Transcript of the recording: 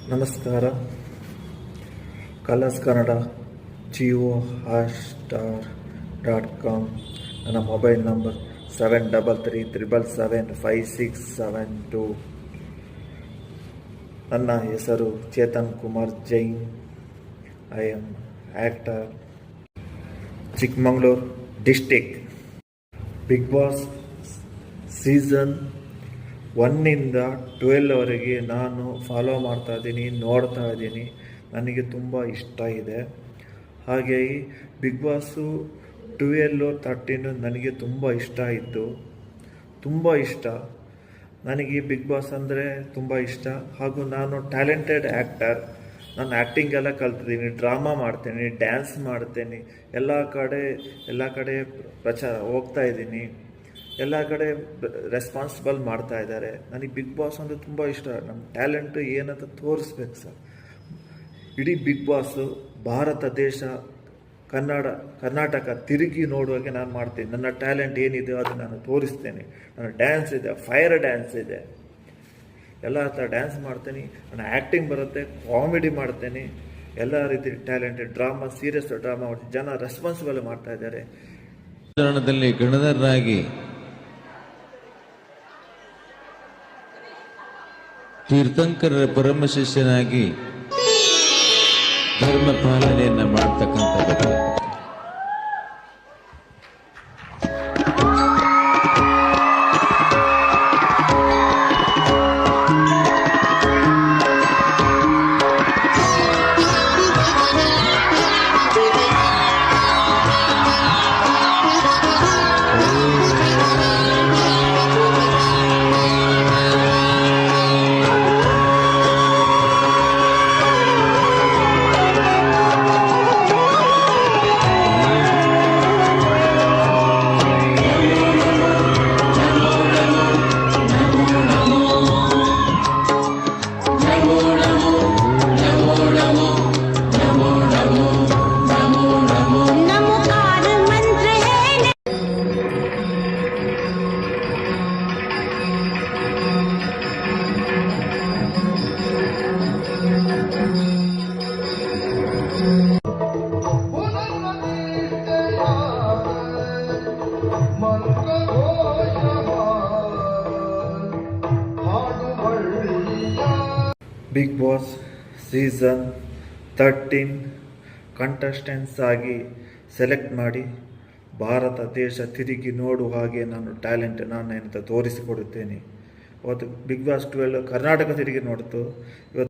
ನಮಸ್ಕಾರ. Colours Kannada JioHotstar.com ನನ್ನ mobile number 7337775672. ನನ್ನ ಹೆಸರು Chetan Kumar Jain. I am actor, Chikkamagaluru district. Bigg Boss season 1 ಇಂದ 12ವರೆಗೆ ನಾನು ಫಾಲೋ ಮಾಡ್ತಾ ಇದ್ದೀನಿ, ನೋಡ್ತಾ ಇದ್ದೀನಿ. ನನಗೆ ತುಂಬ ಇಷ್ಟ ಇದೆ. ಹಾಗೆ ಈ ಬಿಗ್ ಬಾಸು 12, 13 ನನಗೆ ತುಂಬ ಇಷ್ಟ ಇತ್ತು. ತುಂಬ ಇಷ್ಟ ನನಗೆ ಬಿಗ್ ಬಾಸ್ ಅಂದರೆ ತುಂಬ ಇಷ್ಟ. ಹಾಗೂ ನಾನು ಟ್ಯಾಲೆಂಟೆಡ್ ಆ್ಯಕ್ಟರ್. ನಾನು ಆ್ಯಕ್ಟಿಂಗ್ ಎಲ್ಲ ಕಲ್ತಿದ್ದೀನಿ, ಡ್ರಾಮಾ ಮಾಡ್ತೀನಿ, ಡ್ಯಾನ್ಸ್ ಮಾಡ್ತೀನಿ, ಎಲ್ಲ ಕಡೆ ಪ್ರಚಾರ ಹೋಗ್ತಾ ಇದ್ದೀನಿ, ಎಲ್ಲ ಕಡೆ ರೆಸ್ಪಾನ್ಸಿಬಲ್ ಮಾಡ್ತಾ ಇದ್ದಾರೆ. ನನಗೆ ಬಿಗ್ ಬಾಸ್ ಅಂದರೆ ತುಂಬ ಇಷ್ಟ. ನಮ್ಮ ಟ್ಯಾಲೆಂಟು ಏನಂತ ತೋರಿಸ್ಬೇಕು ಸರ್. ಇಡೀ ಬಿಗ್ ಬಾಸು ಭಾರತ ದೇಶ, ಕರ್ನಾಟಕ ತಿರುಗಿ ನೋಡುವಾಗೆ ನಾನು ಮಾಡ್ತೀನಿ. ನನ್ನ ಟ್ಯಾಲೆಂಟ್ ಏನಿದೆ ಅದು ನಾನು ತೋರಿಸ್ತೇನೆ. ನನ್ನ ಡ್ಯಾನ್ಸ್ ಇದೆ, ಫೈರ್ ಡ್ಯಾನ್ಸ್ ಇದೆ, ಎಲ್ಲ ಥರ ಡ್ಯಾನ್ಸ್ ಮಾಡ್ತೀನಿ. ನನ್ನ ಆ್ಯಕ್ಟಿಂಗ್ ಬರುತ್ತೆ, ಕಾಮಿಡಿ ಮಾಡ್ತೇನೆ, ಎಲ್ಲ ರೀತಿ ಟ್ಯಾಲೆಂಟೆಡ್ ಡ್ರಾಮಾ, ಸೀರಿಯಸ್ ಡ್ರಾಮಾ ಮಾಡ್ತೀನಿ. ಜನ ರೆಸ್ಪಾನ್ಸಿಬಲ್ ಮಾಡ್ತಾ ಇದ್ದಾರೆ. ಗಣಧರರಾಗಿ ತೀರ್ಥಂಕರರ ಪರಮ ಶಿಷ್ಯನಾಗಿ ಧರ್ಮ ಪಾಲನೆಯನ್ನ ಮಾಡ್ತಕ್ಕಂಥದ್ದು. ಬಿಗ್ ಬಾಸ್ ಸೀಸನ್ 13 ಕಂಟೆಸ್ಟೆಂಟ್ಸ್ ಆಗಿ ಸೆಲೆಕ್ಟ್ ಮಾಡಿ ಭಾರತ ದೇಶ ತಿರುಗಿ ನೋಡುವ ಹಾಗೆ ನಾನು ಟ್ಯಾಲೆಂಟ್ ನಾನು ಏನಂತ ತೋರಿಸಿಕೊಡುತ್ತೇನೆ. ಅವತ್ತು ಬಿಗ್ ಬಾಸ್ 12 ಕರ್ನಾಟಕ ತಿರುಗಿ ನೋಡ್ತು. ಇವತ್ತು